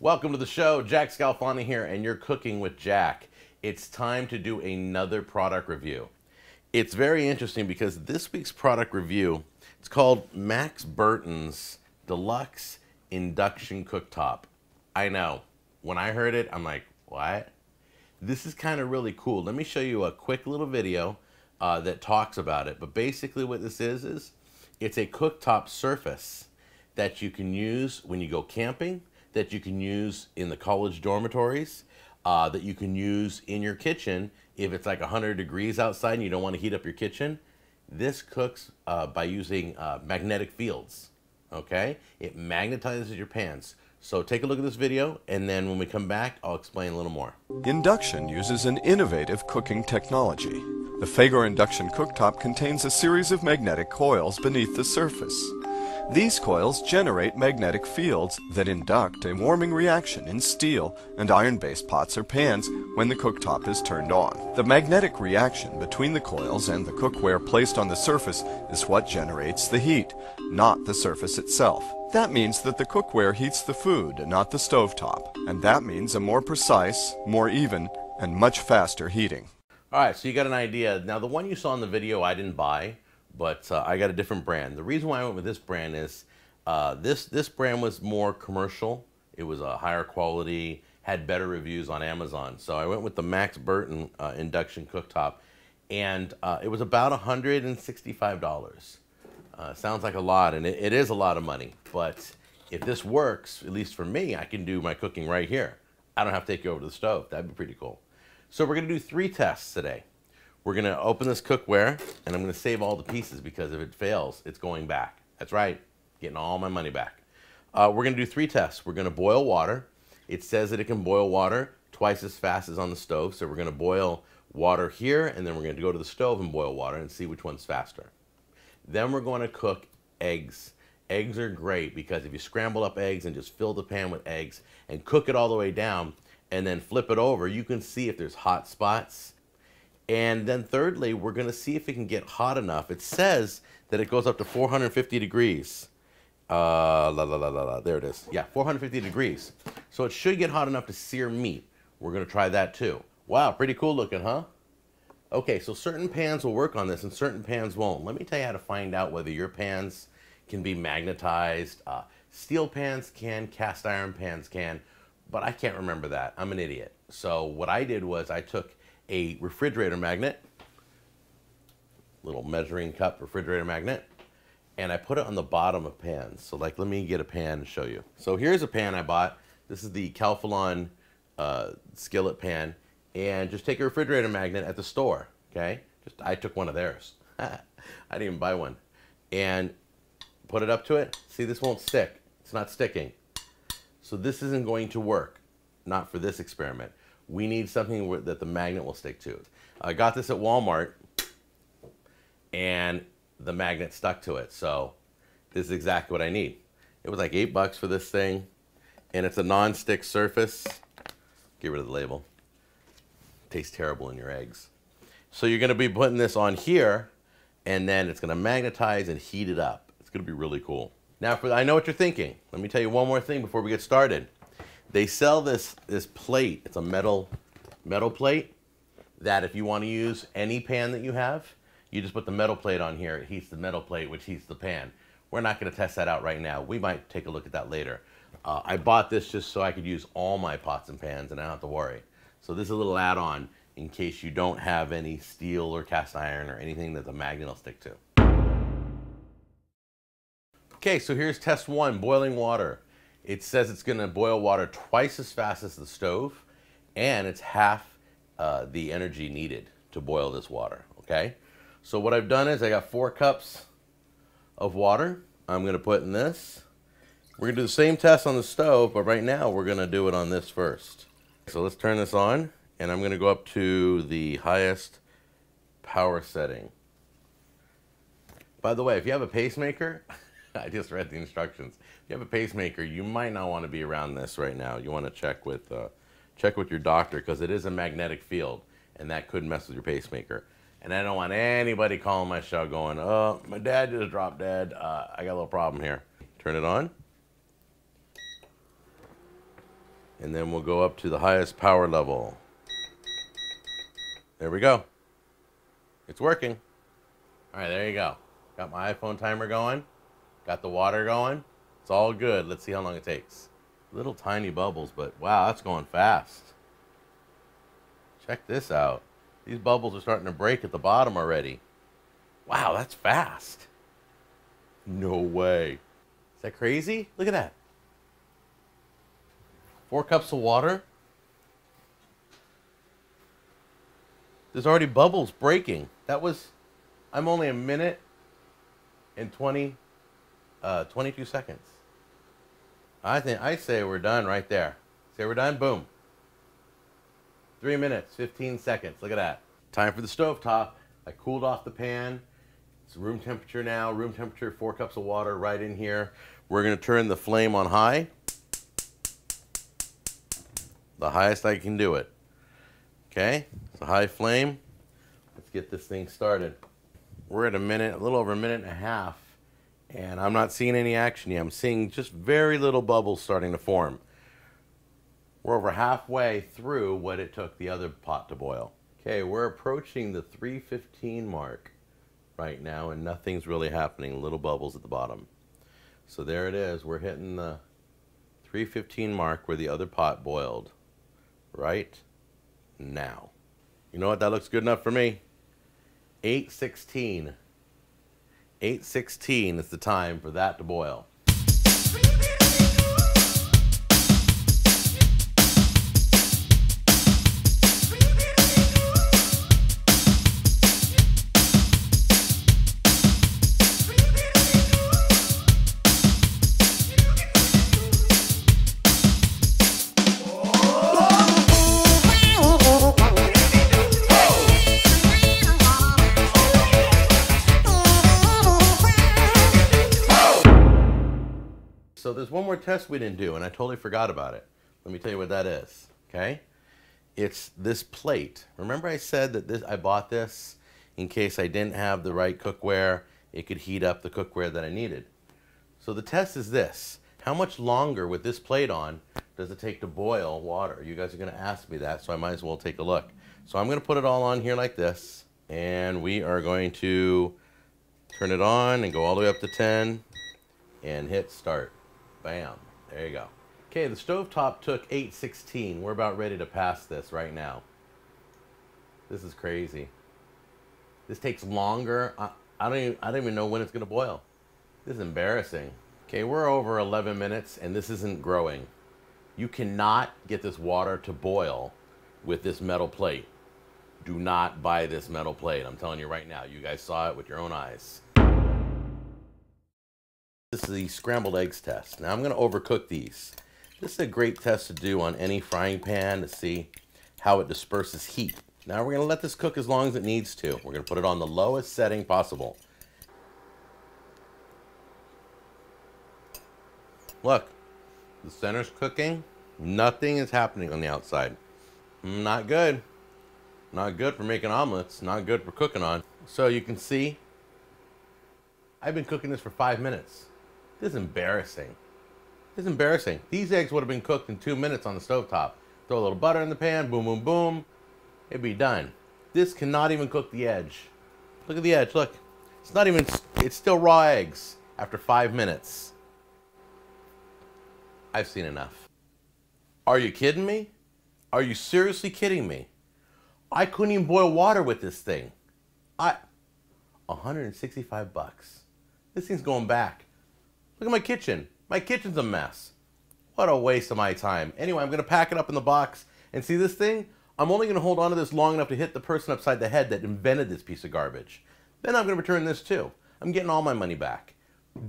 Welcome to the show. Jack Scalfani here, and you're cooking with Jack. It's time to do another product review. It's very interesting because this week's product review, it's called Max Burton's Deluxe Induction Cooktop. I know, when I heard it, I'm like, what? This is kind of really cool. Let me show you a quick little video that talks about it. But basically what this is it's a cooktop surface that you can use when you go camping, that you can use in the college dormitories, that you can use in your kitchen if it's like 100 degrees outside and you don't want to heat up your kitchen. This cooks by using magnetic fields, okay? It magnetizes your pans. So take a look at this video, and then when we come back, I'll explain a little more. Induction uses an innovative cooking technology. The Fagor induction cooktop contains a series of magnetic coils beneath the surface. These coils generate magnetic fields that induct a warming reaction in steel and iron-based pots or pans when the cooktop is turned on. The magnetic reaction between the coils and the cookware placed on the surface is what generates the heat, not the surface itself. That means that the cookware heats the food and not the stovetop, and that means a more precise, more even, and much faster heating. All right, so you got an idea. Now, the one you saw in the video I didn't buy, but I got a different brand. The reason why I went with this brand is this brand was more commercial. It was a higher quality, had better reviews on Amazon. So I went with the Max Burton induction cooktop, and it was about $165. Sounds like a lot, and it is a lot of money. But if this works, at least for me, I can do my cooking right here. I don't have to take you over to the stove. That'd be pretty cool. So we're going to do 3 tests today. We're going to open this cookware, and I'm going to save all the pieces because if it fails, it's going back. That's right, getting all my money back. We're going to do 3 tests. We're going to boil water. It says that it can boil water twice as fast as on the stove, so we're going to boil water here, and then we're going to go to the stove and boil water and see which one's faster. Then we're going to cook eggs. Eggs are great because if you scramble up eggs and just fill the pan with eggs and cook it all the way down and then flip it over, you can see if there's hot spots. And then thirdly, we're going to see if it can get hot enough. It says that it goes up to 450 degrees. There it is. Yeah, 450 degrees. So it should get hot enough to sear meat. We're going to try that too. Wow, pretty cool looking, huh? Okay, so certain pans will work on this and certain pans won't. Let me tell you how to find out whether your pans can be magnetized. Steel pans can, cast iron pans can, but I can't remember that. I'm an idiot. So what I did was I took a refrigerator magnet, little measuring cup refrigerator magnet, and I put it on the bottom of pans. So like, let me get a pan and show you. So here's a pan I bought. This is the Calphalon Skillet Pan. And just take a refrigerator magnet at the store, okay? I took one of theirs. I didn't even buy one. And put it up to it. See, this won't stick. It's not sticking. So this isn't going to work, not for this experiment. We need something that the magnet will stick to. I got this at Walmart, and the magnet stuck to it. So this is exactly what I need. It was like $8 for this thing, and it's a non-stick surface. Get rid of the label. Tastes terrible in your eggs. So you're going to be putting this on here, and then it's going to magnetize and heat it up. It's going to be really cool. Now, I know what you're thinking. Let me tell you one more thing before we get started. They sell this plate. It's a metal plate that if you want to use any pan that you have, you just put the metal plate on here. It heats the metal plate, which heats the pan. We're not going to test that out right now. We might take a look at that later. I bought this just so I could use all my pots and pans and I don't have to worry. So this is a little add-on in case you don't have any steel or cast iron or anything that the magnet will stick to. Okay, so here's test 1, boiling water. It says it's going to boil water twice as fast as the stove, and it's half the energy needed to boil this water, okay? So what I've done is I got 4 cups of water. I'm going to put in this. We're going to do the same test on the stove, but right now we're going to do it on this first. So let's turn this on, and I'm going to go up to the highest power setting. By the way, if you have a pacemaker, I just read the instructions. If you have a pacemaker, you might not want to be around this right now. You want to check with your doctor because it is a magnetic field, and that could mess with your pacemaker. And I don't want anybody calling my show going, oh, my dad just dropped dead. I got a little problem here. Turn it on. And then we'll go up to the highest power level. There we go. It's working. All right, there you go. Got my iPhone timer going. Got the water going. It's all good. Let's see how long it takes. Little tiny bubbles, but wow, that's going fast. Check this out. These bubbles are starting to break at the bottom already. Wow, that's fast. No way. Is that crazy? Look at that. 4 cups of water. There's already bubbles breaking. That was, I'm only a minute and 22 seconds. I say we're done right there. Say we're done, boom. 3 minutes, 15 seconds. Look at that. Time for the stovetop. I cooled off the pan. It's room temperature now. Room temperature, 4 cups of water right in here. We're gonna turn the flame on high. The highest I can do it. Okay, it's a high flame. Let's get this thing started. We're at a little over a minute and a half, and I'm not seeing any action yet. I'm seeing just very little bubbles starting to form. We're over halfway through what it took the other pot to boil. Okay, we're approaching the 3:15 mark right now, and nothing's really happening. Little bubbles at the bottom. So there it is. We're hitting the 3:15 mark where the other pot boiled. Right now. You know what? That looks good enough for me. 8:16. 8:16 is the time for that to boil. So there's one more test we didn't do, and I totally forgot about it. Let me tell you what that is, okay? It's this plate. Remember I said that I bought this in case I didn't have the right cookware. It could heat up the cookware that I needed. So the test is this. How much longer with this plate on does it take to boil water? You guys are going to ask me that, so I might as well take a look. So I'm going to put it all on here like this, and we are going to turn it on and go all the way up to 10 and hit start. Bam. There you go. Okay, the stovetop took 8:16. We're about ready to pass this right now. This is crazy. This takes longer. I don't even know when it's going to boil. This is embarrassing. Okay, we're over 11 minutes and this isn't growing. You cannot get this water to boil with this metal plate. Do not buy this metal plate. I'm telling you right now. You guys saw it with your own eyes. This is the scrambled eggs test. Now I'm going to overcook these. This is a great test to do on any frying pan to see how it disperses heat. Now we're going to let this cook as long as it needs to. We're going to put it on the lowest setting possible. Look, the center's cooking. Nothing is happening on the outside. Not good. Not good for making omelets. Not good for cooking on. So you can see, I've been cooking this for 5 minutes. This is embarrassing. This is embarrassing. These eggs would have been cooked in 2 minutes on the stovetop. Throw a little butter in the pan, boom, boom, boom. It'd be done. This cannot even cook the edge. Look at the edge, look. It's not even, it's still raw eggs after 5 minutes. I've seen enough. Are you kidding me? Are you seriously kidding me? I couldn't even boil water with this thing. 165 bucks. This thing's going back. Look at my kitchen. My kitchen's a mess. What a waste of my time. Anyway, I'm going to pack it up in the box. And see this thing? I'm only going to hold on to this long enough to hit the person upside the head that invented this piece of garbage. Then I'm going to return this too. I'm getting all my money back.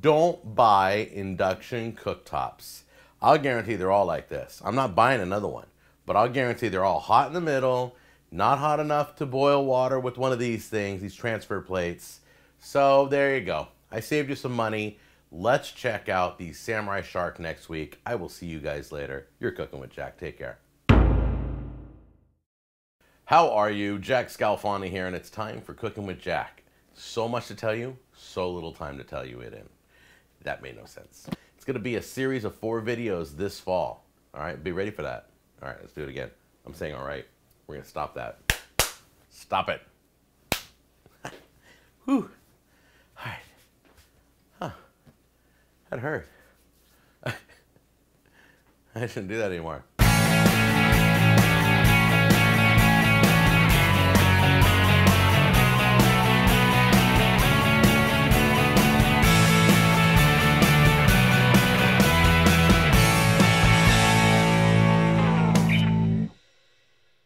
Don't buy induction cooktops. I'll guarantee they're all like this. I'm not buying another one. But I'll guarantee they're all hot in the middle, not hot enough to boil water with one of these things, these transfer plates. So there you go. I saved you some money. Let's check out the Samurai Shark next week. I will see you guys later. You're Cooking with Jack. Take care. How are you? Jack Scalfani here, and it's time for Cooking with Jack. So much to tell you, so little time to tell you it in. That made no sense. It's going to be a series of 4 videos this fall. All right, be ready for that. All right, let's do it again. I'm saying all right. We're gonna stop that. Stop it. Whew. All right. Huh. That hurt. I shouldn't do that anymore.